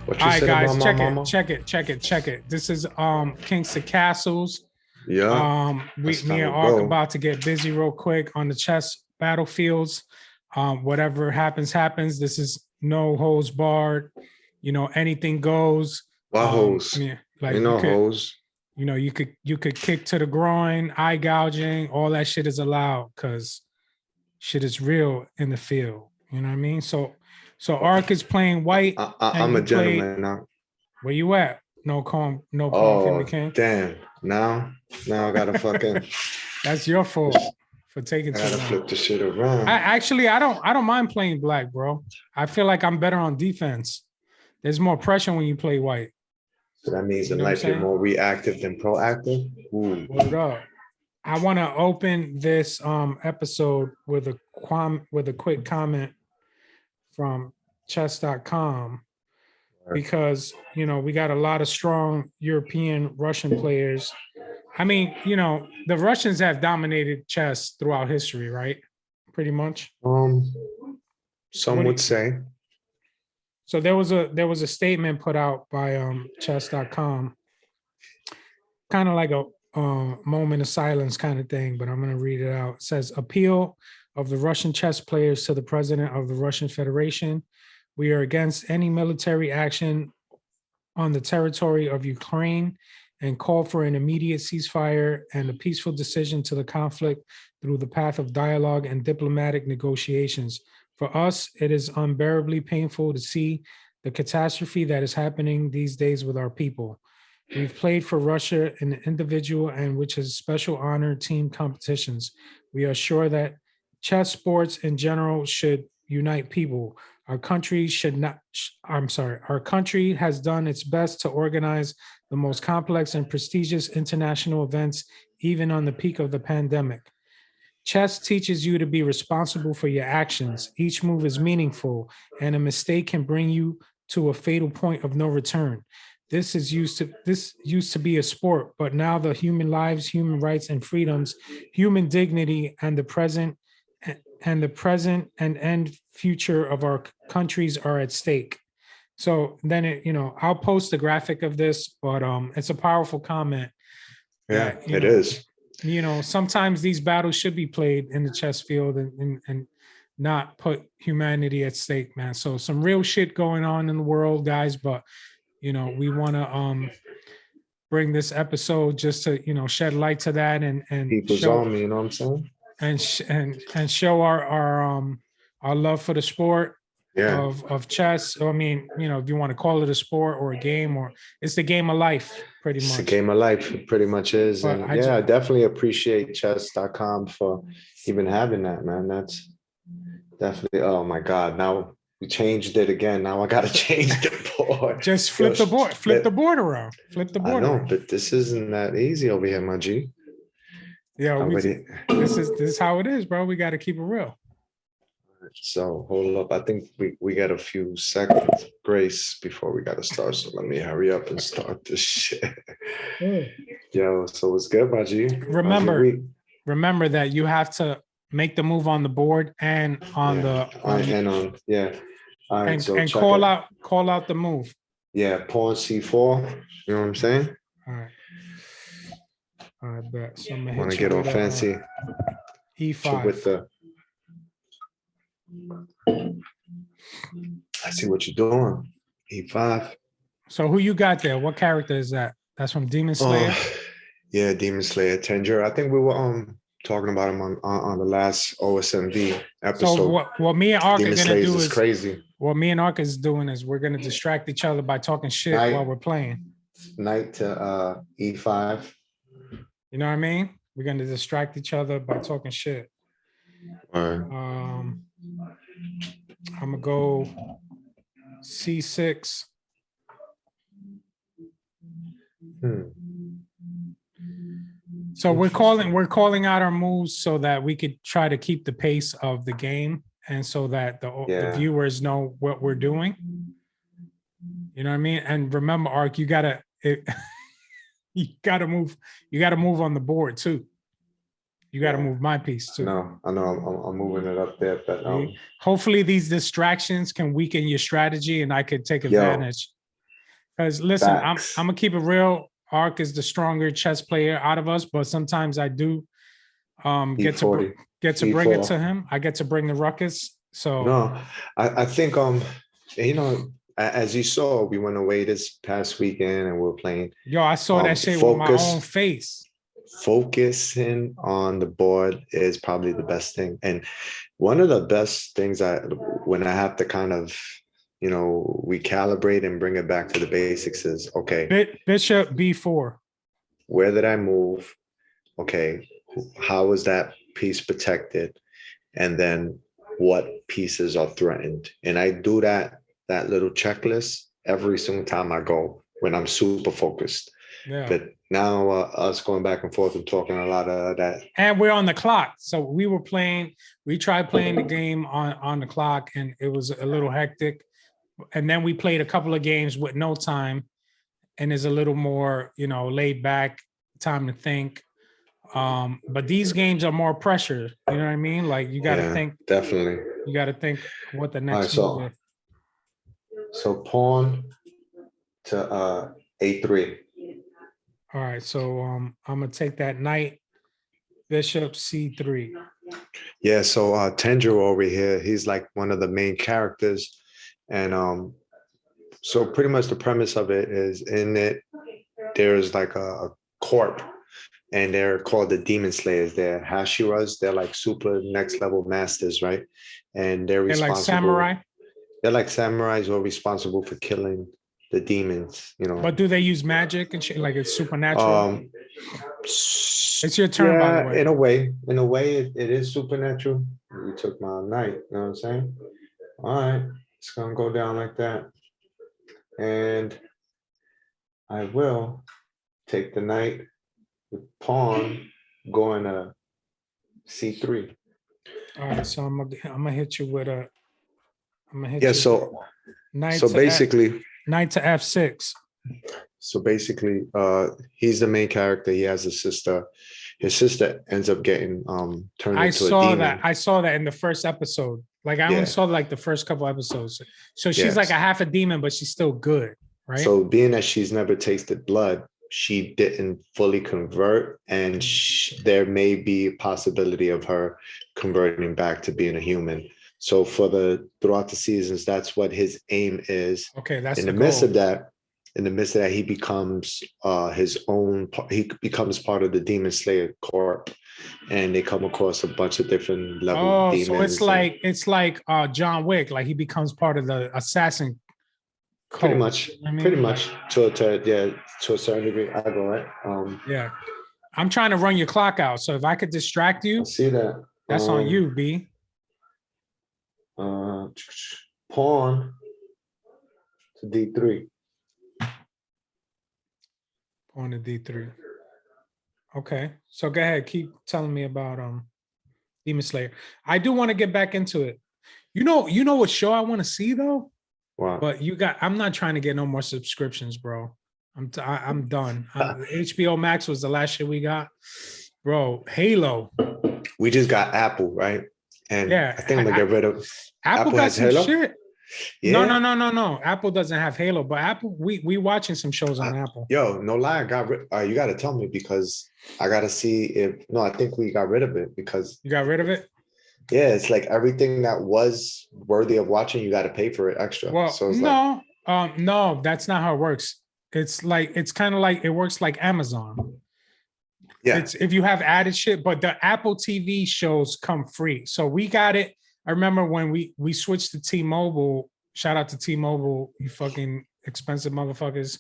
What All you right, said guys, about my mama? check it. This is Kingston Castles. Yeah, that's Me how and it Ark go. about to get busy real quick on the chess battlefields. Whatever happens. This is no holds barred. You know, anything goes. Why hoes? Yeah, Ain't like no hoes. you could kick to the groin, eye gouging, all that shit is allowed because shit is real in the field. You know what I mean? So Ark is playing white, and I'm a you played. gentleman now. Where you at? No calm, Kimmy Oh King. damn! Now I gotta fucking That's your fault for taking I too gotta long. flip the shit around. I don't mind playing black, bro. I feel like I'm better on defense. There's more pressure when you play white. So that means You in know what I'm life you're saying? more reactive than proactive. Ooh. Word up. I want to open this episode with a quick comment from chess.com because we got a lot of strong European Russian players. I mean, the Russians have dominated chess throughout history, right? Pretty much. Um, What some do would you, say. so there was a statement put out by chess.com, kind of like a moment of silence kind of thing, but I'm going to read it out. It says, appeal of the Russian chess players to the president of the Russian Federation. We are against any military action on the territory of Ukraine and call for an immediate ceasefire and a peaceful decision to the conflict through the path of dialogue and diplomatic negotiations. For us, it is unbearably painful to see the catastrophe that is happening these days with our people. We've played for Russia in individual and which is special honor team competitions. We are sure that chess sports in general should unite people. Our country should not, I'm sorry, our country has done its best to organize the most complex and prestigious international events, even on the peak of the pandemic. Chess teaches you to be responsible for your actions. Each move is meaningful, and a mistake can bring you to a fatal point of no return. This used to be a sport, but now the human lives, human rights and freedoms, human dignity, and the present and end future of our countries are at stake. So then I'll post a graphic of this, but it's a powerful comment Yeah, that it is. sometimes these battles should be played in the chess field and not put humanity at stake, man. So some real shit going on in the world, guys, but we want to bring this episode just to shed light to that and People's show on me, you know what I'm saying? and show our love for the sport Yeah. of chess. I mean, if you want to call it a sport or a game, or it's the game of life, pretty It's a much. game of life, it pretty much is. But And I definitely appreciate chess.com for even having that, man. That's definitely, oh my God. Now we changed it again. Now I gotta change the board. Just flip the board, flip the board around. I know, but this isn't that easy over here, my G. Yeah, this is how it is, bro. We got to keep it real. So hold up. I think we got a few seconds grace before we gotta start. So let me hurry up and start this shit. Yo, so it's good, my G. Remember that you have to make the move on the board and on All right, and call out the move. Yeah, pawn c4. You know what I'm saying? All right. I bet. So I'm want to get on fancy E5 with the. I see what you're doing. E5. So who you got there? What character is that? That's from Demon Slayer. Yeah, Demon Slayer Tanger. I think we were talking about him on the last OSMV episode. So what me and Ark are gonna do is crazy. What me and Ark is doing is we're gonna distract each other by talking shit while we're playing. Knight to E5. You know what I mean? We're gonna distract each other by talking shit. All right. I'm gonna go C6. So we're calling out our moves so that we could try to keep the pace of the game, and so that the viewers know what we're doing. You know what I mean? And remember, Ark, you gotta move on the board too. You got to move my piece too. No, I know I'm moving it up there, but hopefully these distractions can weaken your strategy, and I could take advantage. Because listen, I'm Facts. I'm gonna keep it real. Ark is the stronger chess player out of us, but sometimes I do get to E40, get to bring it E4. to him. I get to bring the ruckus. So No, I think you know, as you saw, we went away this past weekend and we're playing. yo, I saw that shit with my own Focus, face. focusing on the board is probably the best thing. And one of the best things when I have to kind of, recalibrate and bring it back to the basics is okay, Bishop B4. where did I move? Okay, how is that piece protected? And then what pieces are threatened? And I do that little checklist every single time I go when I'm super focused. Yeah. But now us going back and forth and talking a lot of that. And we're on the clock. So we tried playing the game on the clock and it was a little hectic. And then we played a couple of games with no time and there's a little more, laid back, time to think. But these games are more pressure. You know what I mean? Like you got to think. Definitely. You got to think what the next All right, move is. So pawn to A3. All right, so I'm gonna take that knight, bishop C3. Yeah, so Tenjo over here, he's like one of the main characters. And so pretty much the premise of it is in it, there's like a corp and they're called the demon slayers. They're Hashiras, they're like super next level masters, right? And they're They're like responsible. samurai. They're like samurais who are responsible for killing the demons, But do they use magic and shit? Like it's supernatural? It's your turn, by the way. In a way, it is supernatural. You took my knight, you know what I'm saying? All right, it's gonna go down like that. And I will take the knight with pawn going to C3. All right, so I'm gonna hit you with a. I'm gonna hit Yeah. you. So Knight so to basically, knight to F6. so basically, he's the main character. He has a sister. His sister ends up getting turned into a demon. I saw that in the first episode. Like I only saw like the first couple episodes. So she's like a half a demon, but she's still good, right? So being that she's never tasted blood, she didn't fully convert, and there may be a possibility of her converting back to being a human. So throughout the seasons, that's what his aim is. Okay, that's in the the midst goal. of that. In the midst of that, he becomes his own. He becomes part of the Demon Slayer Corp, and they come across a bunch of different level demons. So it's like John Wick. Like he becomes part of the assassin code. Pretty much, I mean, pretty much to a certain degree. I go right. Yeah, I'm trying to run your clock out. So if I could distract you, I see that. That's on you, B. Pawn to D3. Pawn to D3. Okay, so go ahead. Keep telling me about Demon Slayer. I do want to get back into it. You know what show I want to see though? Wow. But I'm not trying to get no more subscriptions, bro. I'm done. HBO Max was the last shit we got, bro. Halo. We just got Apple, right? And yeah, I think I'm gonna get rid of Apple got some Halo? shit. Yeah. No. Apple doesn't have Halo, but Apple, we watching some shows on Apple. Yo, no lie, you got to tell me because I got to see if. No, I think we got rid of it because you got rid of it. Yeah, it's like everything that was worthy of watching, you got to pay for it extra. Well, so it's no, that's not how it works. It's kind of like it works like Amazon. Yeah, it's if you have added shit, but the Apple TV shows come free. So we got it. I remember when we switched to T-Mobile. Shout out to T-Mobile, you fucking expensive motherfuckers.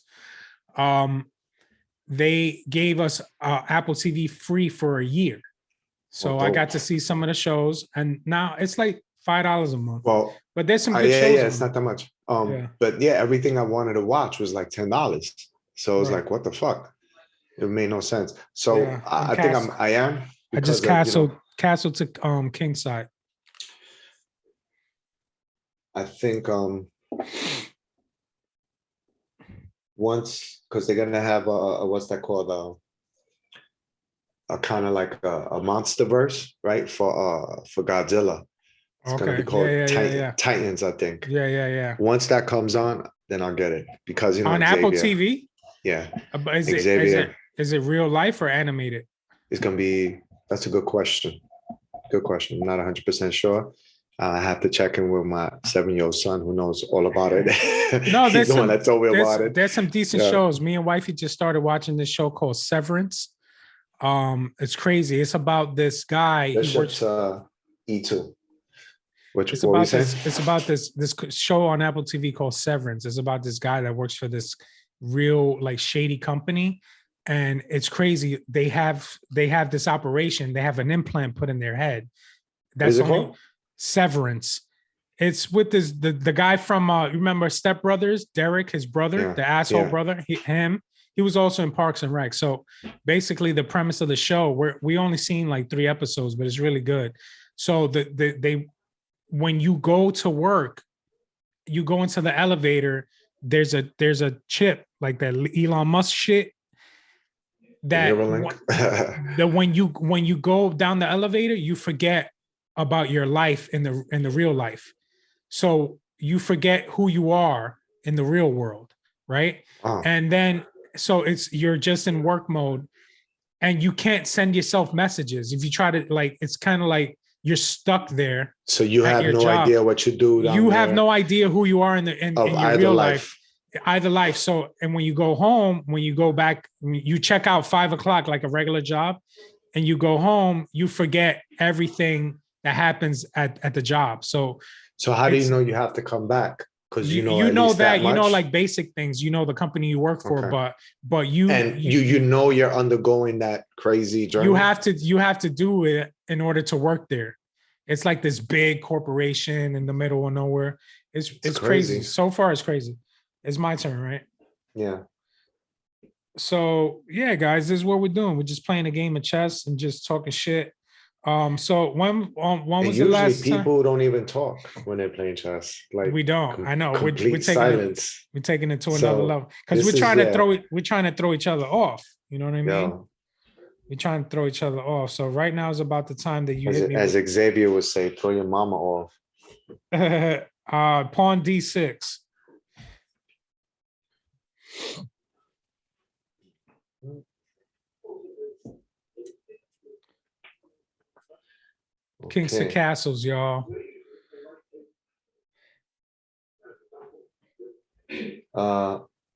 They gave us Apple TV free for a year. So I got to see some of the shows, and now it's like $5 a month. Well, but there's some good shows. Yeah, it's not that much. But yeah, everything I wanted to watch was like $10. So I was like, what the fuck? It made no sense. So I think I am. I just castle to king side. I think once, because they're gonna have a what's that called, a kind of like a monster verse, right, for Godzilla. It's gonna be called Titans, I think. Yeah. Once that comes on, then I'll get it because On Apple Xavier. TV? Yeah, But Xavier is it real life or animated? is gonna be. That's a good question. Good question. I'm not 100% sure. I have to check in with my 7-year-old son who knows all about it. No, He's the one that told me about it. there's some decent Yeah. shows. Me and wifey just started watching this show called Severance. It's crazy. It's about this guy. He works. Bishop's E2. What It's were we about saying? this. It's about this show on Apple TV called Severance. It's about this guy that works for this real like shady company, and it's crazy. They have this operation. They have an implant put in their head. What is That's it only called? Severance. It's with this the guy from you remember Step Brothers, Derek, his brother, Yeah, the asshole yeah. brother. He was also in Parks and Rec. So basically, the premise of the show, we only seen like 3 episodes, but it's really good. So they when you go to work, you go into the elevator. There's a chip like that Elon Musk shit that Neuralink. when you go down the elevator, you forget about your life in the real life. So you forget who you are in the real world, right? Wow. And then so you're just in work mode and you can't send yourself messages. If you try to like, it's kind of like you're stuck there. So you at have your no job. idea what you do. You have there no idea who you are in of your either real life. either life. So, and when you go home, when you go back, you check out 5 o'clock like a regular job, and you go home, you forget everything that happens at the job. So how do you know you have to come back? Because you at know least that you know much? like basic things. You know the company you work for, Okay. but you and you know you're undergoing that crazy journey. you have to do it in order to work there. It's like this big corporation in the middle of nowhere. It's crazy. So far, it's crazy. It's my turn, right? Yeah. So yeah, guys, this is what we're doing. We're just playing a game of chess and just talking shit. So when was the Usually last people time? don't even talk when they're playing chess. Like We don't. I know. We're complete taking it. silence. We're taking it to another So level because this we're trying is to throw it. We're trying to throw each other off. You know what I mean? Yo, We're trying to throw each other off. So right now is about the time that you hit me. as Xavier would say, throw your mama off. Pawn D6. Kings to castles, y'all.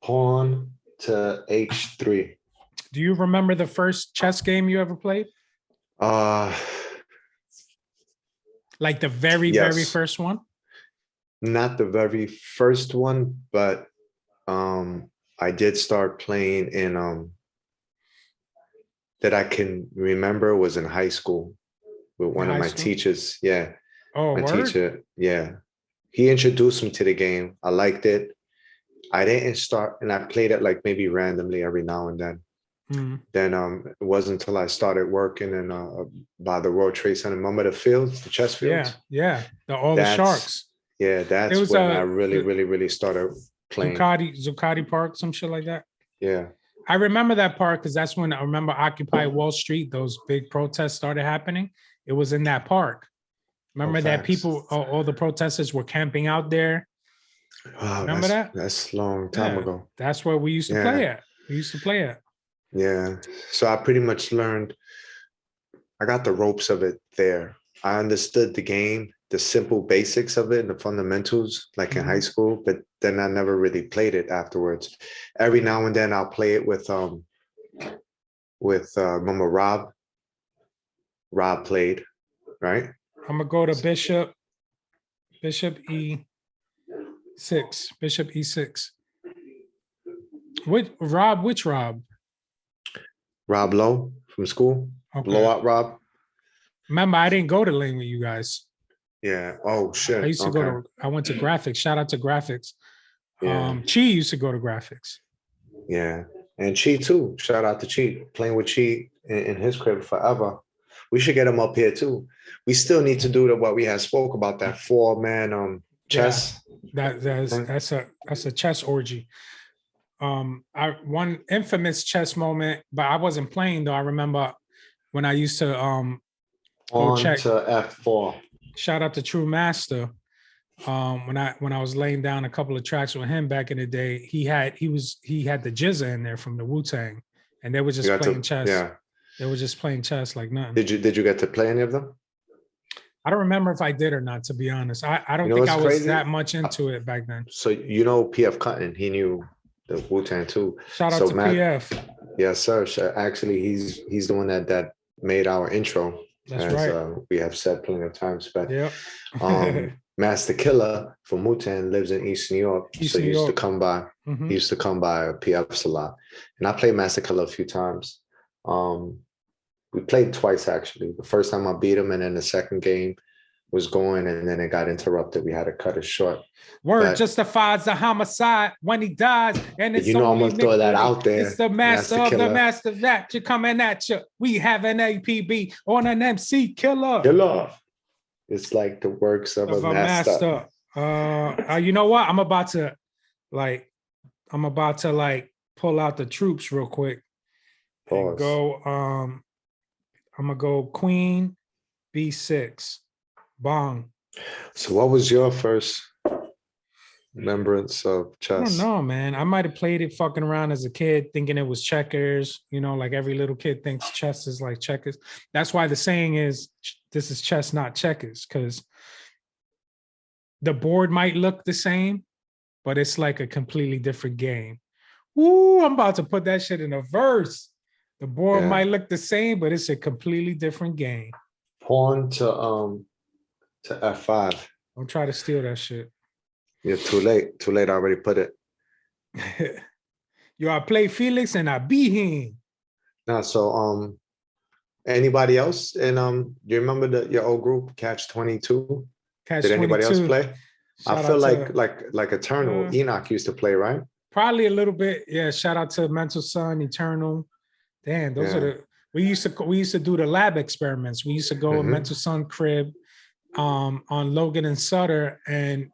Pawn to H3. Do you remember the first chess game you ever played? Like the very first one? Not the very first one, but I did start playing in that I can remember was in high school with one of my teachers. Yeah. Oh, my word? teacher. Yeah. He introduced me to the game. I liked it. I didn't start, and I played it like maybe randomly every now and then. Then it wasn't until I started working in by the World Trade Center. Remember the fields, the chess fields? Yeah. The Sharks. Yeah, that's when I really started playing. Zuccotti Park, some shit like that. Yeah. I remember that park because that's when I remember Occupy Wall Street, those big protests started happening. It was in that park. Remember that people, all the protesters were camping out there. Wow, remember that? That's a long time ago. That's where we used to play at. We used to play at. Yeah. So I pretty much learned, I got the ropes of it there. I understood the game, the simple basics of it, and the fundamentals, like in high school, but then I never really played it afterwards. Every now and then I'll play it with remember Rob? Rob played, right? I'm gonna go to Bishop E6. Bishop E6. Which Rob? Rob Lowe from school. Okay. Blowout Rob. Remember, I didn't go to Lane with you guys. Yeah. Oh shit. I used to I went to graphics. Shout out to graphics. Yeah. Chi used to go to graphics. Yeah. And Chi too. Shout out to Chi. Playing with Chi in his crib forever. We should get him up here too. We still need to do what we had spoke about, that 4-man chess. Yeah, that's a chess orgy. One infamous chess moment, but I wasn't playing though. I remember when I used to go check to F4. Shout out to True Master. when I was laying down a couple of tracks with him back in the day, he had the GZA in there from the Wu-Tang, and they were You just got playing to, chess. yeah. They were just playing chess like nothing. Did you get to play any of them? I don't remember if I did or not, to be honest. I You don't know think what's I was crazy? that much into it back then. So you know PF Cutton, he knew the Wu-Tang too. Shout out So to Matt, PF. yes, sir. Actually, he's the one that made our intro, That's as right. we have said plenty of times. But Yep. Master Killer from Wu-Tang lives in East New York, East so New he used to York. come by. Mhm. He used to come by PF's a lot, and I played Master Killer a few times. We played twice actually. The first time I beat him, and then the second game was going, and then it got interrupted. We had to cut it short. Word But justifies the homicide when he dies, and it's you know I'm only gonna throw that liquidity. out there. It's the master of the Killer. master that you're coming at you. We have an APB on an MC killer. Killer. It's like the works of a master. You know what? I'm about to pull out the troops real quick and Pause. go. I'm gonna go Queen B6 Bong. So what was your first remembrance of chess? I don't know, man. I might have played it fucking around as a kid, thinking it was checkers. You know, like every little kid thinks chess is like checkers. That's why the saying is, "This is chess, not checkers," because the board might look the same, but it's like a completely different game. Ooh, I'm about to put that shit in a verse. The board might look the same, but it's a completely different game. Pawn to F5. Don't try to steal that shit. You're too late. Too late. I already put it. Yo, I play Felix and I beat him. Nah, so anybody else? And you remember your old group, Catch 22? Did anybody else play? I feel like Eternal. Enoch used to play, right? Probably a little bit. Yeah. Shout out to Mental Son, Eternal. Damn, those are the we used to do the lab experiments. We used to go in Mental Son crib on Logan and Sutter and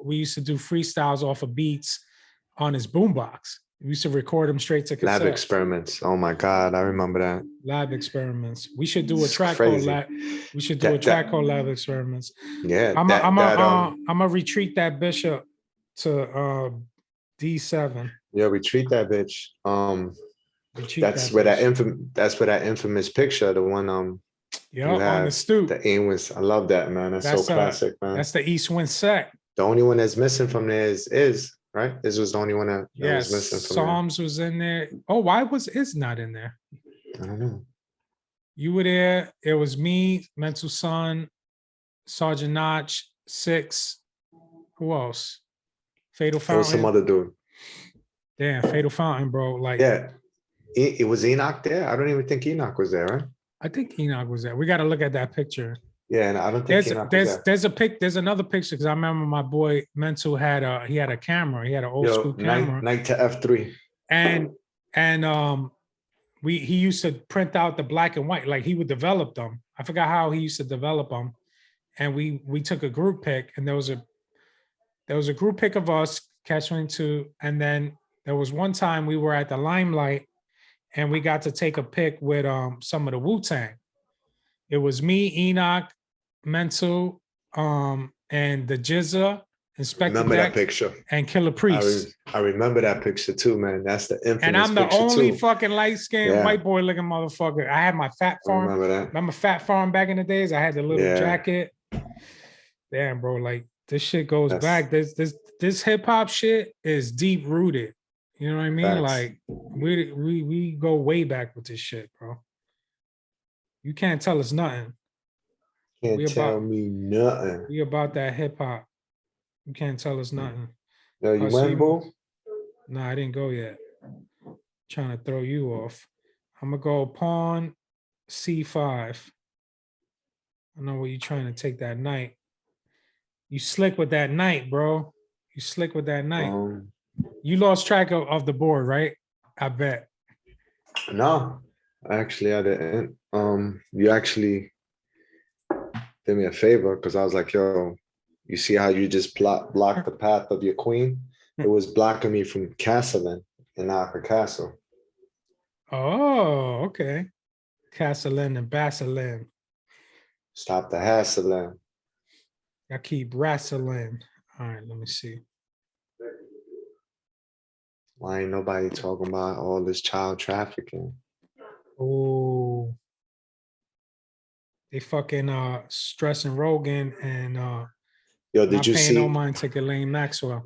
we used to do freestyles off of beats on his boombox. We used to record them straight to cassette. Lab experiments. Oh my God, I remember that. Lab experiments. We should do a track called Lab. We should do a track called Lab Experiments. Yeah. I'm gonna retreat that bishop to D7. Yeah, retreat that bitch. That's where that infamous picture, the one on the stoop. The aim was, I love that, man. That's so classic, man. That's the East Wind Sec. The only one that's missing from there is right. This was the only one that was missing from Psalms there. Was in there. Oh, why was Is not in there? I don't know. You were there. It was me, Mental Son, Sergeant Notch, Six. Who else? Fatal Fountain. There was some other dude. Damn, Fatal Fountain, bro. Like, yeah, it was Enoch there. I don't even think Enoch was there, right? I think Enoch was there. We got to look at that picture. Yeah, and I don't think Enoch was there. There's another picture because I remember my boy Mental had a camera. He had an old school camera. Night to F3. And he used to print out the black and white. Like he would develop them. I forgot how he used to develop them. And we took a group pic, and there was a group pic of us, Catch 22, and then there was one time we were at the Limelight, and we got to take a pic with some of the Wu-Tang. It was me, Enoch, Mental, and the GZA, Inspector Remember Deck, that picture? And Killer Priest. I remember that picture too, man. That's the infamous. And I'm the only fucking light-skinned white boy looking motherfucker. I had my Fat Farm. Remember Fat Farm back in the days? I had the little jacket. Damn, bro, like this shit goes back. This hip hop shit is deep rooted. You know what I mean? Facts. Like we go way back with this shit, bro. You can't tell us nothing. Can't tell me nothing. We about that hip hop. You can't tell us nothing. No, you went, bro? No, I didn't go yet. Trying to throw you off. I'm gonna go pawn C5. I know where you're trying to take that knight. You slick with that knight, bro. You slick with that knight. You lost track of the board, right? I bet. No, actually, I didn't. You actually did me a favor because I was like, yo, you see how you just blocked the path of your queen? It was blocking me from castling in Alka Castle. Oh, okay. Castling and Basselin. Stop the hassling. I keep wrestling. All right, let me see. Why ain't nobody talking about all this child trafficking? Oh, they fucking stressing Rogan and Yo, did not you paying no see mind to Ghislaine Maxwell.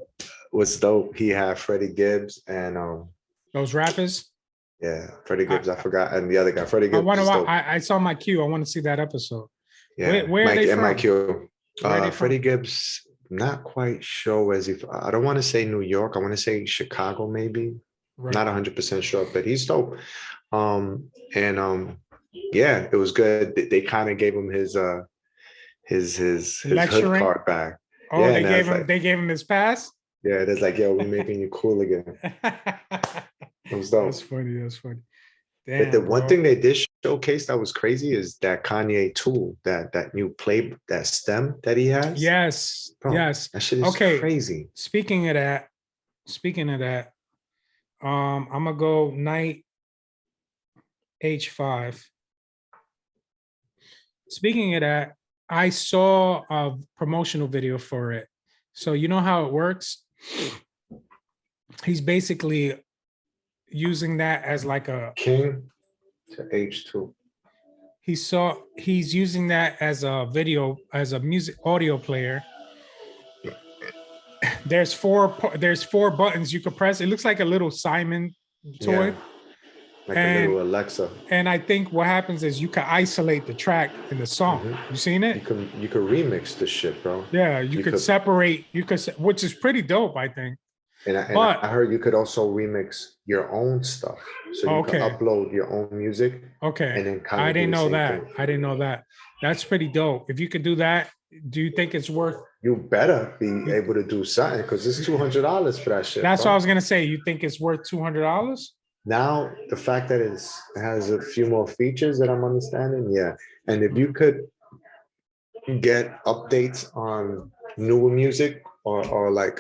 what's dope? He had Freddie Gibbs and Those rappers. yeah, Freddie I, Gibbs. I forgot, and the other guy, Freddie I Gibbs wonder is why dope. I saw my queue. I want to see that episode. Yeah, Where are Mike they and from? Mike Q. Where are they Freddie from? Gibbs, not quite sure where's he. I don't want to say New York. I want to say Chicago, maybe. Not Right. 100% sure, but he's dope. And yeah, it was good. They kind of gave him his hood Lecturing. card back. Oh, Yeah, they and I gave was him like, they gave him his pass. yeah, it is like, yo, we're making you cool again. It was dope. That's funny. That's funny. But the Damn, one bro. thing they did showcase that was crazy is that Kanye tool, that new play, that stem that he has. Yes. Bro, Yes. that shit is Okay. crazy. Speaking of that, I'm gonna go knight h5. Speaking of that, I saw a promotional video for it. So you know how it works? He's basically using that as like a King to H2. he's using that as a video, as a music audio player. There's four buttons you could press. It looks like a little Simon toy. Yeah, like a And little Alexa. and I think what happens is you can isolate the track in the song. Mhm. You seen You it? can remix this shit, bro. Yeah, you could separate, which is pretty dope, I think. And I But heard you could also remix your own stuff. So you can okay, upload your own music and okay. then kind I of do didn't the know same that. thing. I didn't know that. That's pretty dope. If you could do that, do you think it's worth? You better be able to do something because it's $200 for that shit, That's what I bro. was gonna say. You think it's worth $200? Now, the fact that it has a few more features that I'm understanding, yeah. And if you could get updates on newer music or like,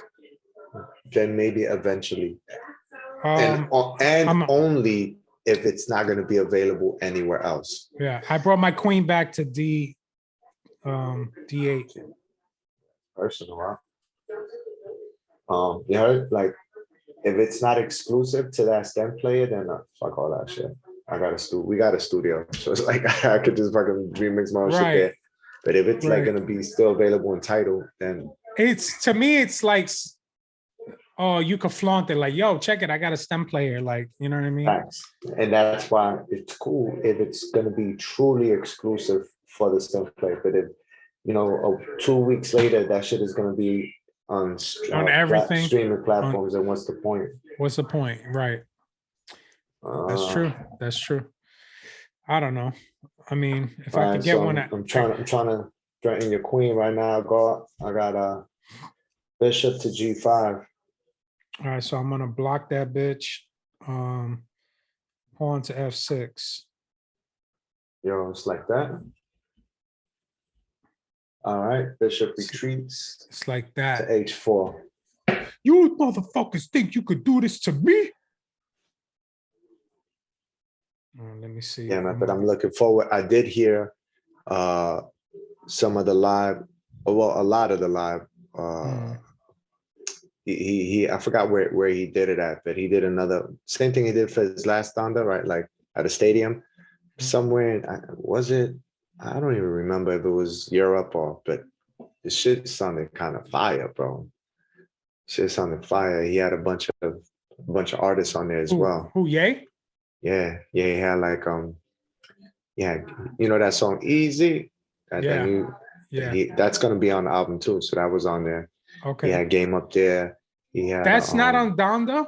then maybe eventually. And I'm only if it's not going to be available anywhere else. yeah. I brought my queen back to D8. Personal, huh? Yeah, like if it's not exclusive to that stem player, then fuck all that shit. We got a studio, so it's like I could just fucking remix my own shit Right. there. But if it's like Right. gonna be still available in title, then It's to me, it's like, oh, you could flaunt it, like, yo, check it, I got a stem player, like, you know what I mean? facts. And that's why it's cool if it's gonna be truly exclusive for the stem player. But if 2 weeks later that shit is gonna be on Everything. streaming platforms, then what's the point? What's the point? Right. That's true. That's true. I don't know. I mean, if I could get one, I'm trying to threaten your queen right now. I got a bishop to G5. All right, so I'm gonna block that bitch. Pawn to F6. Yo, it's like that. All right, bishop retreats It's like to that. H4. You motherfuckers think you could do this to me? Let me see. Yeah, man, but I'm looking forward. I did hear some of the live, well, a lot of the live. He I forgot where he did it at, but he did another same thing he did for his last Thunder, right? Like at a stadium somewhere. Was it? I don't even remember if it was Europe but the shit sounded kind of fire, bro. Shit sounded fire. He had a bunch of artists on there as well. Who, Ye? Yeah, he had like yeah, that song Easy. That's gonna be on the album too. So that was on there. Okay. He had Game Up there. He had That's not on Donda?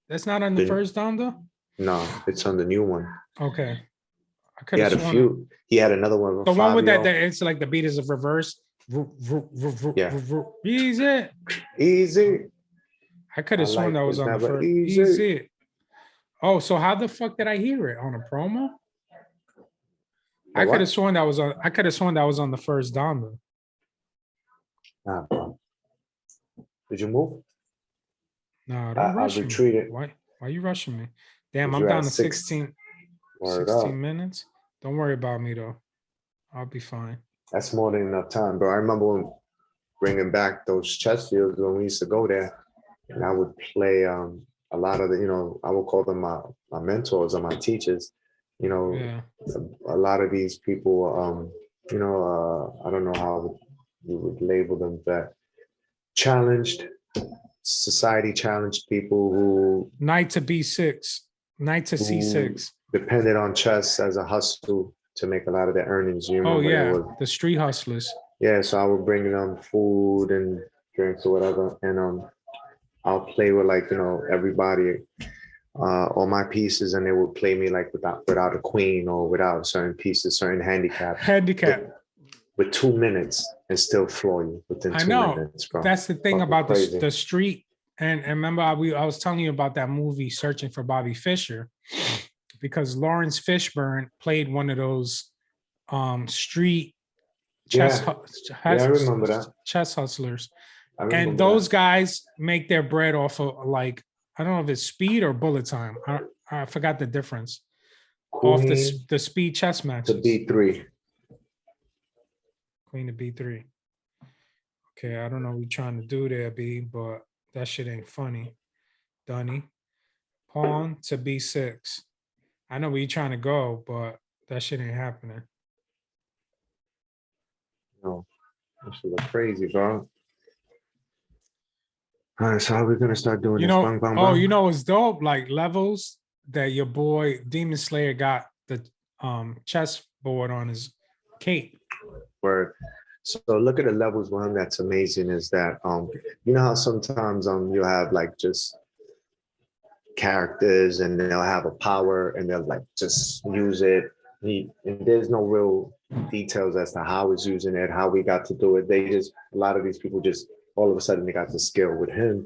That's not on the first Donda? No, it's on the new one. Okay. I could He had have a few. He had another one with the one with that, Fabio. it's like the beat is of reverse. Yeah. Easy. I could have sworn that was on the first. Easy. Oh, so how the fuck did I hear it on a promo? I could have sworn that was on. I could have sworn that was on the first Donda. Nah, bro. Did you move? No, don't rush me. Retreated. Why are you rushing me? Damn, I'm down to 16 minutes. Don't worry about me though. I'll be fine. That's more than enough time, bro. I remember when bringing back those chess fields when we used to go there, and I would play a lot of the, I would call them my mentors or my teachers. You know, Yeah. a lot of these people, I don't know how you would label them, but challenged society, challenged people Knight to B6. Knight to who C6. depended on chess as a hustle to make a lot of their earnings. You Oh remember they yeah, would, the street hustlers. yeah. So I would bring them food and drinks or whatever, and I'll play with like everybody on my pieces, and they would play me like without a queen or without certain pieces, certain handicaps. Handicap. With 2 minutes and still floor you within I 2 know. minutes, bro. That's the thing Fucking about crazy. the street. And remember, I was telling you about that movie, Searching for Bobby Fischer, because Lawrence Fishburne played one of those street chess Yeah, yeah, I remember that. chess hustlers. I And remember those that. guys make their bread off of like, I don't know if it's speed or bullet time. I forgot the difference. Off Queen the speed chess to matches. B3. Queen to B3. Okay, I don't know what you're trying to do there, B, but that shit ain't funny. Dunny. Pawn to B6. I know where you're trying to go, but that shit ain't happening. No, that shit look crazy, bro. All right, so how are we gonna start doing You this? know, Bang, bang, oh, bang. you know it's dope, like levels that your boy Demon Slayer got the chess board on his cape. Where, so look at the levels. One that's amazing is that you know how sometimes you have like just characters and they'll have a power and they'll like just use it. And there's no real details as to how he's using it, how we got to do it. They just, a lot of these people just all of a sudden they got the skill. With him,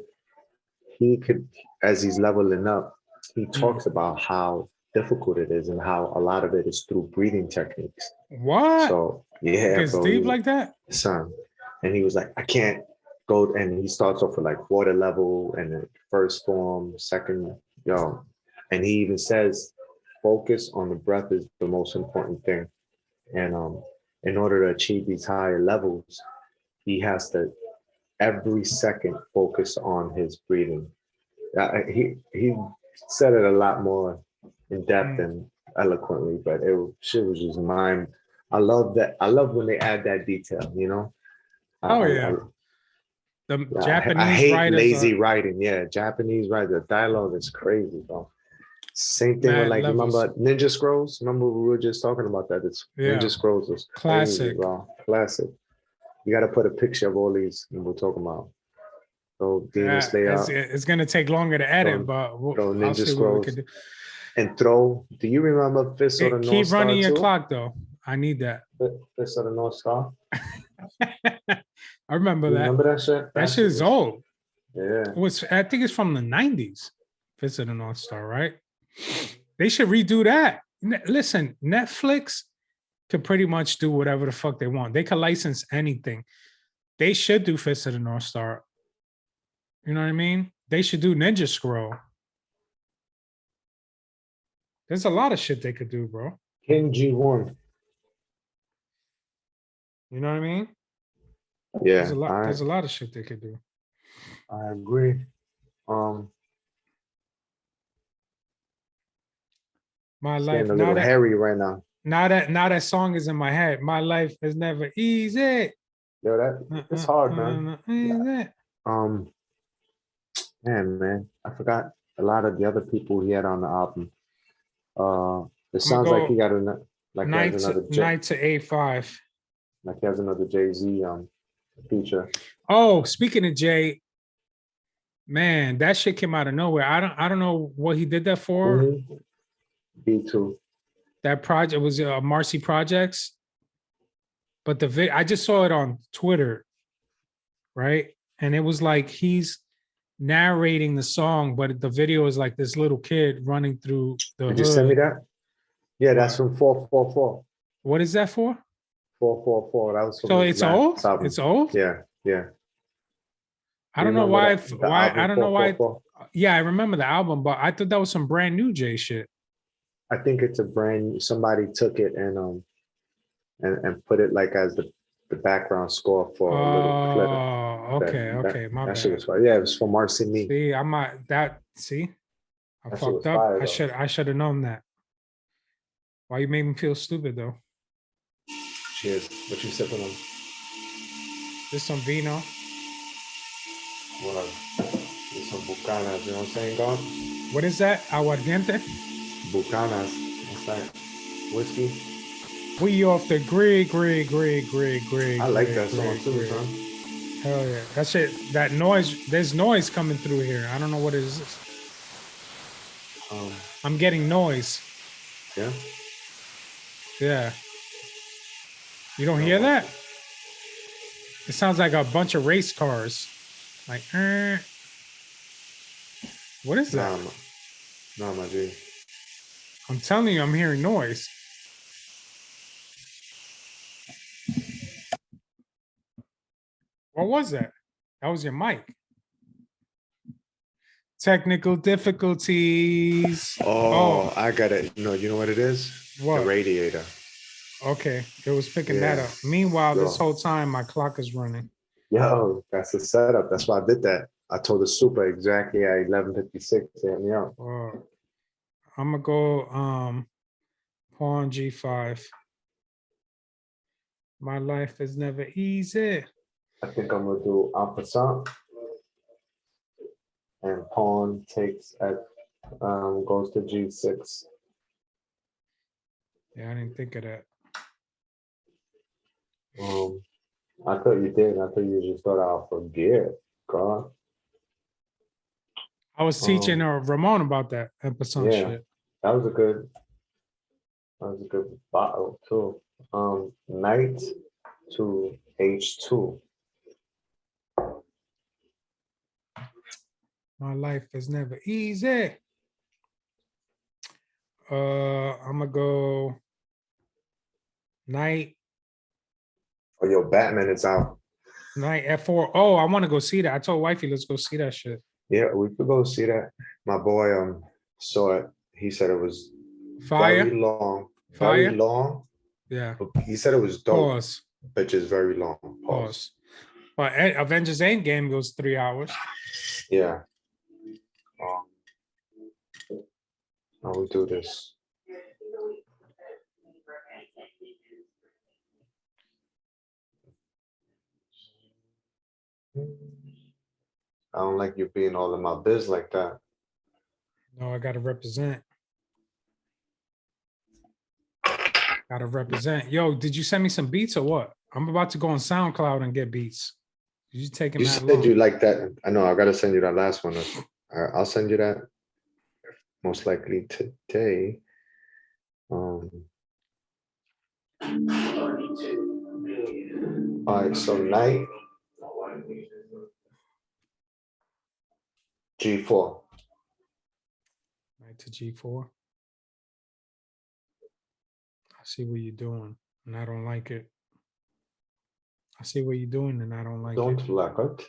he could, as he's leveling up, he talks about how difficult it is and how a lot of it is through breathing techniques. What? So yeah, Gets bro, deep like that? son. And he was like, I can't go. And he starts off with like water level and then first form, second, and he even says, focus on the breath is the most important thing. And in order to achieve these higher levels, he has to every second focus on his breathing. He said it a lot more in depth and eloquently, but shit was just mind. I love that. I love when they add that detail. Oh yeah. The I Japanese hate writers lazy are writing. Yeah, Japanese writing. The dialogue is crazy, bro. Same thing with mad like, levels. remember Ninja Scrolls? Remember we were just talking about that. It's Yeah. Ninja Scrolls was crazy, Classic. bro. Classic. You got to put a picture of all these and we're talking about. So Demon Slayer, it's gonna take longer to edit, but throw I'll Ninja see what we Scrolls can do. and throw. Do you remember Fist of the North Keep Star running your too? clock though. I need that. Fist of the North Star. I remember You that. remember that shit? That shit is old. Yeah. I think it's from the 90s. Fist of the North Star, right? They should redo that. Listen, Netflix could pretty much do whatever the fuck they want. They could license anything. They should do Fist of the North Star. You know what I mean? They should do Ninja Scroll. There's a lot of shit they could do, bro. King G1. You know what I mean? Yeah. There's a lot of shit they could do. I agree. My It's life getting a little hairy right now. Now that song is in my head. My life is never easy. Yo, it's hard, man. Easy. Man, I forgot a lot of the other people he had on the album. It sounds like he got another Night to A5. Like he has another Jay-Z feature. Oh, speaking of Jay, man, that shit came out of nowhere. I don't know what he did that for. B2. That project was Marcy Projects, but I just saw it on Twitter, right? And it was like he's narrating the song, but the video is like this little kid running through the hood. Did you send me that? Yeah, that's from 444. What is that for? 444. That was from so it's old. Album. It's old. Yeah. I don't know why. I don't know why. Yeah, I remember the album, but I thought that was some brand new Jay shit. I think it's somebody took it and put it like as the background score for a little clip. Oh, okay, okay, my That shit bad. was fire. Yeah, it was for Marcy Me. See, I might that see, I That shit was fucked up. fire, I though. should have known that. Why you made me feel stupid though? Cheers. What you sipping on? There's some vino. Well, there's some bucanas, you know what I'm saying, God? What is that? Aguardiente? Bucanas. What's that? Whiskey? We off the gray. I like that song too, son. Hell yeah. That shit, that noise, there's noise coming through here. I don't know what it is. I'm getting noise. Yeah. Yeah. You don't hear that? It sounds like a bunch of race cars. Like, what is that? Nah, my G. I'm telling you, I'm hearing noise. What was that? That was your mic. Technical difficulties. Oh, I got it. No, you know what it is? What? The radiator. Okay, it was picking that up. Meanwhile, this whole time my clock is running. Yo, that's the setup. That's why I did that. I told the super exactly at 11:56. Hit me up. I'm gonna go pawn G5. My life is never easy. I think I'm gonna do en passant, and pawn takes at goes to G6. Yeah, I didn't think of that. I thought you did. I thought you just thought I'll forget. God. I was teaching Ramon about that episode. Yeah, shit. that was a good battle too. Knight to H2. My life is never easy. I'm gonna go knight. Oh, yo, Batman is out. Knight F4. Oh, I want to go see that. I told wifey, let's go see that shit. Yeah, we could go see that. My boy saw it. He said it was Fire. very long. Fire. Very long. Yeah. He said it was dope. Pause. But just very long. Pause. But Avengers Endgame goes 3 hours. Yeah. How we do this? I don't like you being all in my biz like that. No, I gotta represent. Gotta represent. Yo, did you send me some beats or what? I'm about to go on SoundCloud and get beats. You taking You that said long? you like that. I know. I gotta send you that last one. I'll send you that most likely today. All right. So knight G4. Knight to G4. I see what you're doing, and I don't like it. I see what you're doing, and I don't like it. Don't like it.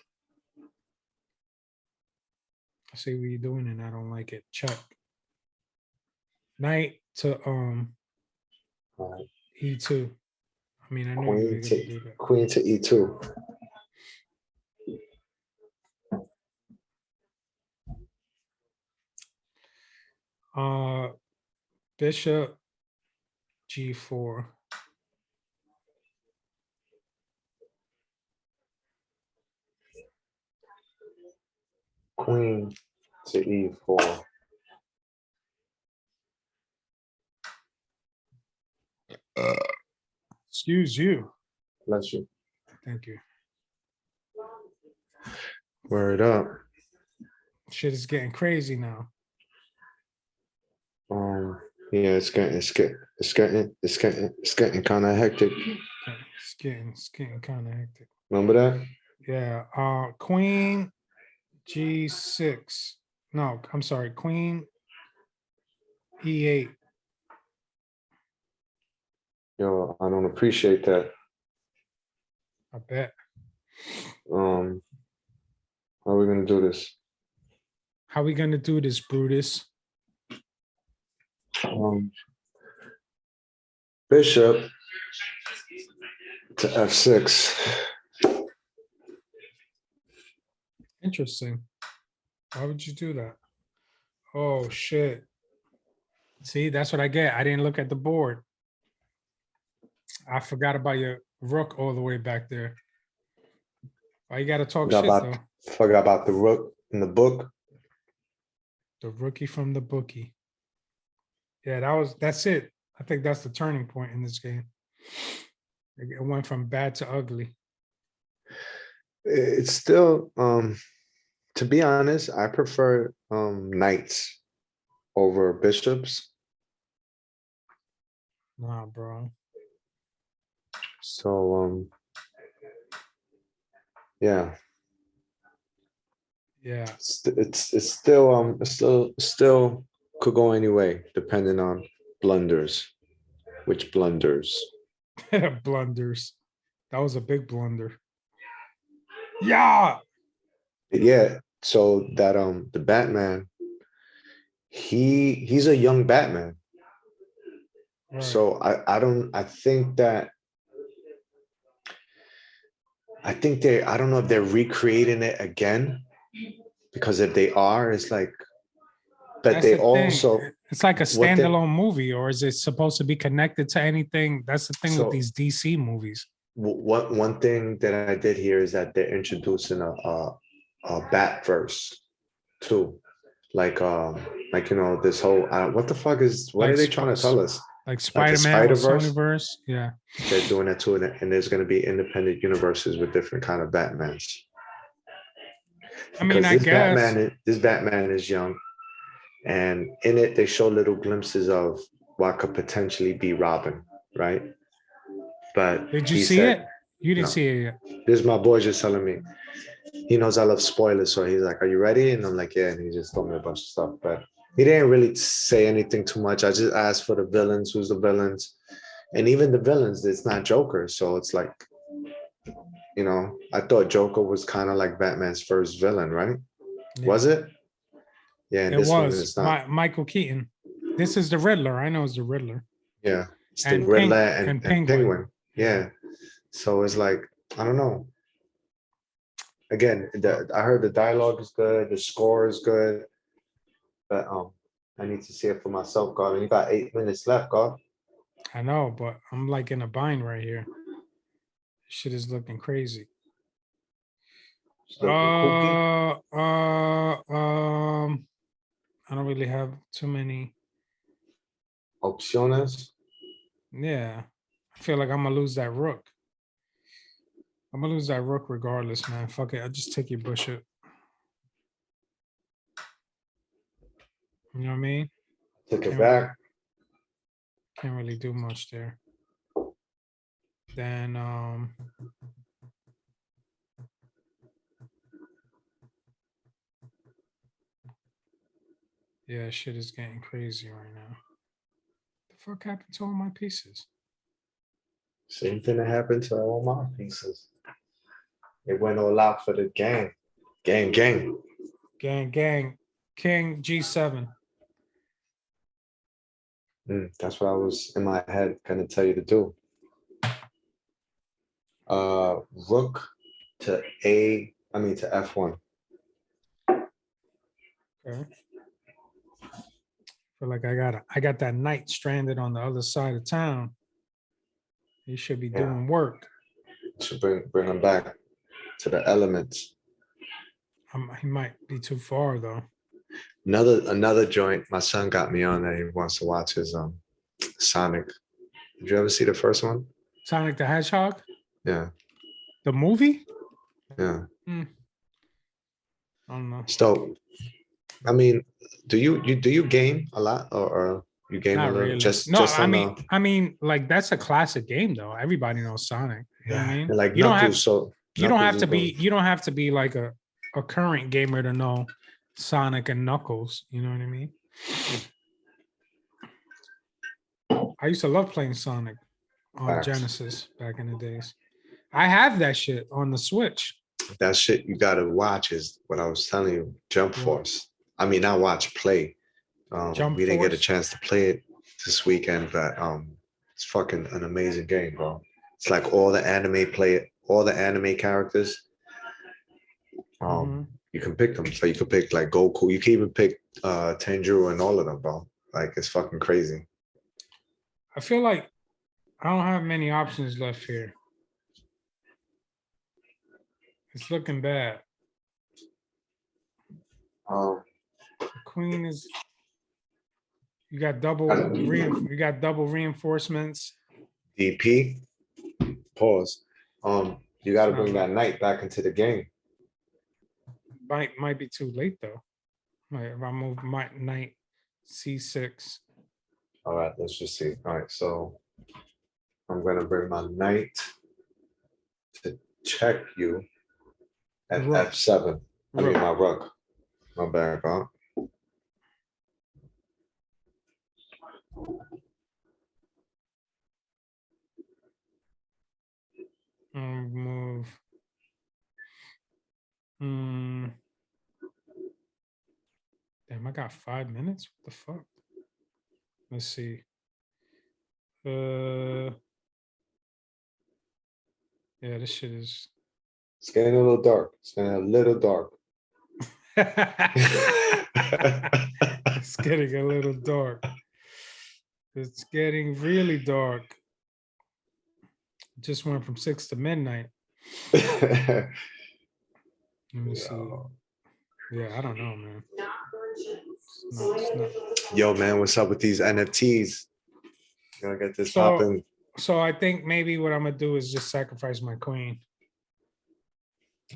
I see what you're doing, and I don't like it. Check. Knight to E2. I mean, I know you were gonna do that. Queen to E2. Bishop G4. Queen to E4. Excuse you. Bless you. Thank you. Word up. Shit is getting crazy now. Yeah, it's getting kind of hectic. It's getting kind of hectic. Remember that? Yeah. Queen G6. No, I'm sorry. Queen E8. Yo, I don't appreciate that. I bet. How are we gonna do this? How we gonna do this, Brutus? Bishop to F6. Interesting. Why would you do that? Oh shit. See, that's what I get. I didn't look at the board. I forgot about your rook all the way back there. Why you gotta talk shit though? Forgot about the rook in the book. The rookie from the bookie. Yeah, that's it. I think that's the turning point in this game. It went from bad to ugly. It's still, to be honest, I prefer knights over bishops. Nah, bro. So yeah. Yeah. It's still could go any way depending on blunders. Which blunders? Blunders. That was a big blunder. Yeah. Yeah. So that the Batman, he's a young Batman. Right. So I think I don't know if they're recreating it again, because if they are, it's like, but That's they the thing. also, It's like a what they- standalone movie, or is it supposed to be connected to anything? That's the thing So- with these DC movies. one thing that I did hear is that they're introducing a bat verse too, like this whole what the fuck is, what Like are they trying to tell us? Like Spider-Man with Sonyverse. Yeah. They're doing that too, and there's going to be independent universes with different kind of Batmans. I mean, I guess This Batman is young, and in it they show little glimpses of what could potentially be Robin, right? But did you see it? You didn't No. see it yet. This is my boy just telling me. He knows I love spoilers, so he's like, "Are you ready?" And I'm like, "Yeah." And he just told me a bunch of stuff, but he didn't really say anything too much. I just asked for the villains, who's the villains, and even the villains, it's not Joker, so it's like, I thought Joker was kind of like Batman's first villain, right? Yeah. Was it? Yeah, and It this one was is not. Michael Keaton. This is the Riddler. I know it's the Riddler. Yeah, it's the And Riddler and and Penguin. Penguin. Yeah, so it's like, I don't know. Again, I heard the dialogue is good, the score is good, but I need to see it for myself, God. And you got 8 minutes left, God. I know, but I'm like in a bind right here. Shit is looking crazy. It's looking kooky. I don't really have too many. Opciones. Yeah, I feel like I'm gonna lose that rook. I'm gonna lose that rook regardless, man. Fuck it, I'll just take your bishop. You know what I mean? Take it Can't back. Can't really do much there. Then yeah, shit is getting crazy right now. The fuck happened to all my pieces? Same thing that happened to all my pieces. It went all out for the gang. Gang. Gang. King G7. That's what I was in my head gonna tell you to do. Rook to to F1. Okay. Feel like I got that knight stranded on the other side of town. He should be doing work. Should bring him back to the elements. He might be too far though. Another joint my son got me on that he wants to watch is Sonic. Did you ever see the first one? Sonic the Hedgehog? Yeah. The movie? Yeah. I don't know. So, I mean, do you game a lot, or you game Not a little? really. Just I mean, like that's a classic game though. Everybody knows Sonic. You know what I mean? Like you don't have to be like a current gamer to know Sonic and Knuckles. You know what I mean? I used to love playing Sonic on Facts. Genesis back in the days. I have that shit on the Switch. That shit you gotta watch is what I was telling you. Jump Force. I mean, not watch, play. We didn't get a chance to play it this weekend, but it's fucking an amazing game, bro. It's like all the anime characters. Mhm. You can pick them. So you could pick like Goku. You can even pick Tenjiro and all of them, bro. Like it's fucking crazy. I feel like I don't have many options left here. It's looking bad. Um, Queen is you got double reinforcements. DP. Pause. You got to It's not bring that like knight back into the game. might be too late though. Like if I move my knight c6. All right, let's just see. All right, so I'm gonna bring my knight to check you at Rook. f7. I mean Rook. my rook. My bad, bro. Move. Damn, I got 5 minutes. What the fuck? Let's see. Yeah, this shit is. It's getting a little dark. It's getting a little dark. It's getting a little dark. It's getting really dark. Just went from 6 to midnight. Let me see. Yeah, I don't know, man. It's not. Yo, man, what's up with these NFTs? Gonna get this So, popping. so I think maybe what I'm gonna do is just sacrifice my queen.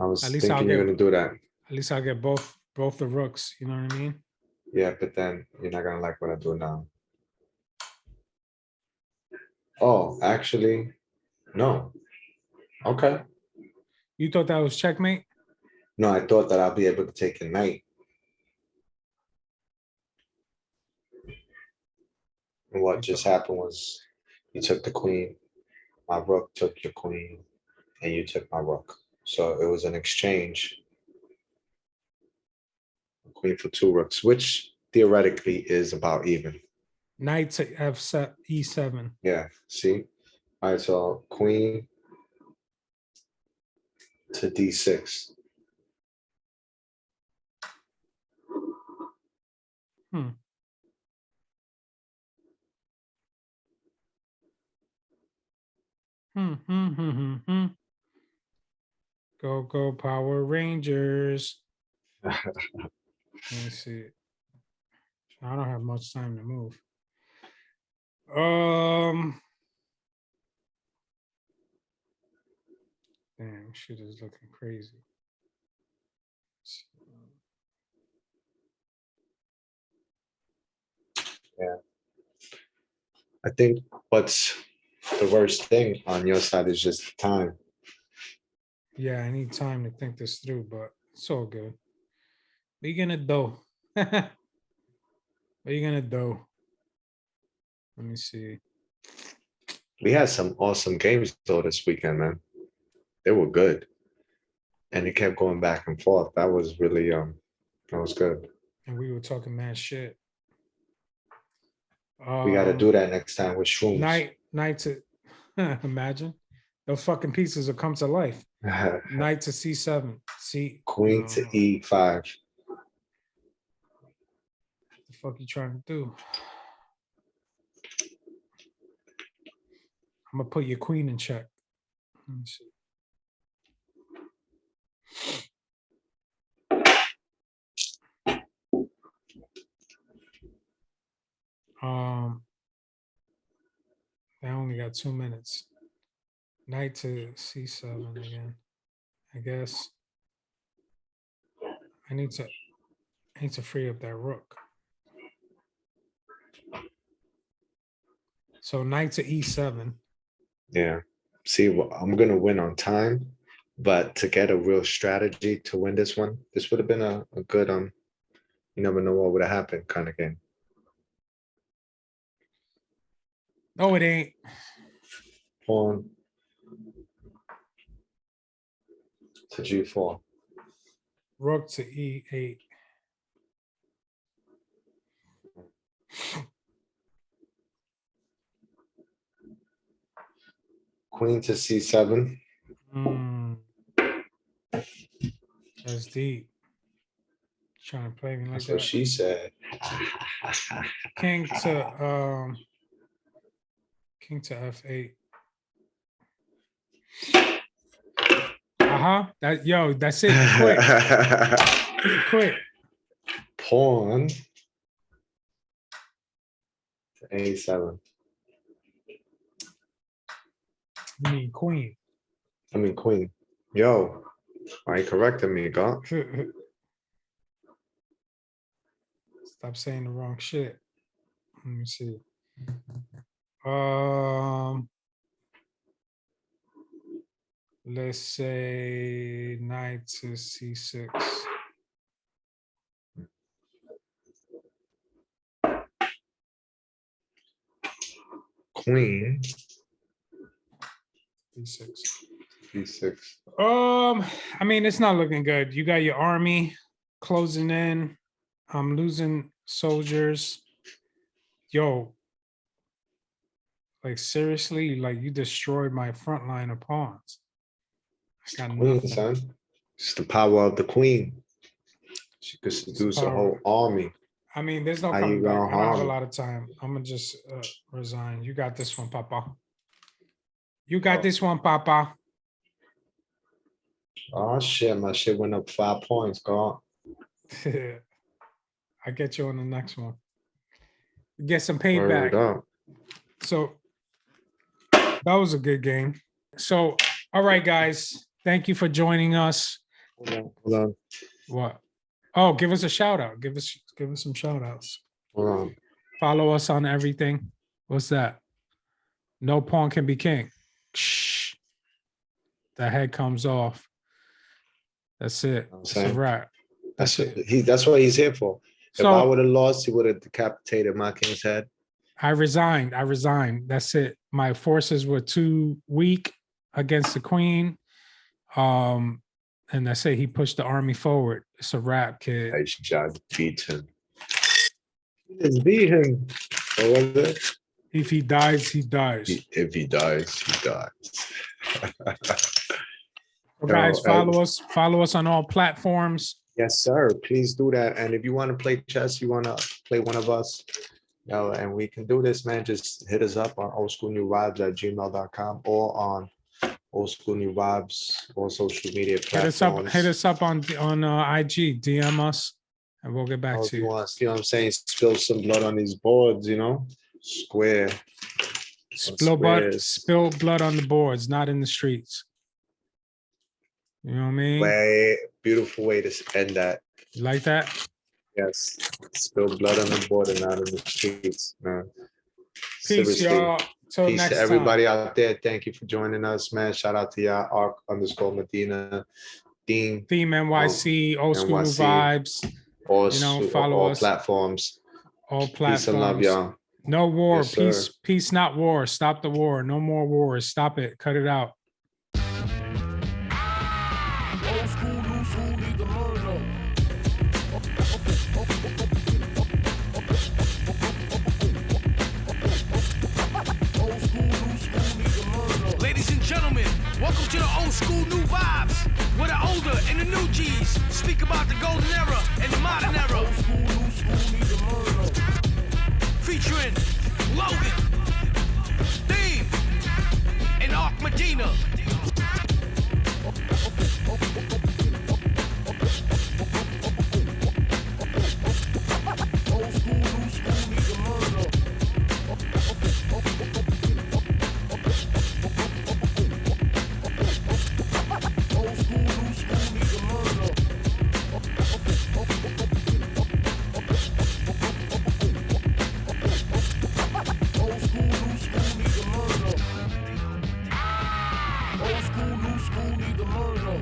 I was At least I'll thinking you're get. gonna do that. At least I'll get both the rooks. You know what I mean? Yeah, but then you're not gonna like what I do now. Oh, actually, no. Okay. You thought that was checkmate? No, I thought that I'll be able to take a knight. And what just happened was you took the queen, my rook took your queen, and you took my rook. So it was an exchange. Queen for two rooks, which theoretically is about even. Knight to e7. Yeah, see? All right, so queen to d6. Hmm. Go Power Rangers. Let me see. I don't have much time to move. Damn, shit is looking crazy. Yeah. I think what's the worst thing on your side is just time. Yeah, I need time to think this through, but it's all good. What are you gonna do? What are you gonna do? Let me see. We had some awesome games though this weekend, man. They were good. And it kept going back and forth. That was really that was good. And we were talking mad shit. We gotta do that next time with shrooms. Knight to imagine those fucking pieces will come to life. Knight to c7. See, Queen to e5. What the fuck you trying to do? I'm gonna put your queen in check. Let me see. I only got 2 minutes. Knight to c7 again. I guess I need to free up that rook. So knight to e7. Yeah. See, well, I'm gonna win on time, but to get a real strategy to win this one, this would have been a good you never know what would have happened kind of game. No, it ain't. Pawn to g4. Rook to e8. Queen to C7. That's deep. Trying to play me like That's what that. she said. King to F8. That's it. Quick. Quick. Pawn to A7. You mean queen. I mean queen. Yo, why you correcting me, God? Stop saying the wrong shit. Let me see. Let's say knight to C6. Queen. D6. D6. I mean, it's not looking good. You got your army closing in. I'm losing soldiers. Yo, like seriously, like you destroyed my front line of pawns. I got Queen, nothing. son. It's the power of the queen. She could seduce a whole army. I mean, there's no How coming you back. gonna I don't have a harm? lot of time. I'm gonna just resign. You got this one, Papa. You got this one, Papa. Oh shit, my shit went up 5 points, God. I get you on the next one. Get some Word payback. up. So that was a good game. So, all right, guys. Thank you for joining us. Hold on. What? Oh, give us a shout out. Give us some shout outs. Hold on. Follow us on everything. What's that? No pawn can be king. Shh. The head comes off. That's it. It's a wrap. That's what he's here for. If I would have lost, he would have decapitated my king's head. I resigned. That's it. My forces were too weak against the queen. And that's it. He pushed the army forward. It's a wrap, kid. I just beat him. Just beat him. What was it? If he dies, he dies. If he dies, he dies. Well, guys, follow us on all platforms. Yes, sir. Please do that. And if you want to play chess, you want to play one of us, and we can do this, man. Just hit us up on oldschoolnewvibes@gmail.com or on Old School New Vibes or social media platforms. Hit us up on IG. DM us, and we'll get back to you. You want to see what I'm saying? Spill some blood on these boards, Square. Spill blood on the boards, not in the streets. You know what I mean? Beautiful way to end that. You like that? Yes. Spill blood on the board and not in the streets, man. Peace, Seriously. y'all. Till Peace next to everybody out there. Thank you for joining us, man. Shout out to y'all, @Medina, Dean. Theme NYC, Old School New Vibes. Follow all us. Platforms. All platforms. Peace and love, y'all. No war. Yes, peace, not war. Stop the war. No more wars. Stop it. Cut it out. Old school, new school, need the murder. Old school, new school, need the murder. Ladies and gentlemen, welcome to the Old School New Vibes, where the older and the new G's speak about the golden era and the modern era. Old school, new school, need the murder. Featuring Logan, Theme, and Ark Medina. Old school, new school, need the murder. Old school, new school, need the murder. Old school, new school, need the murder. Old school, new school, need the murder.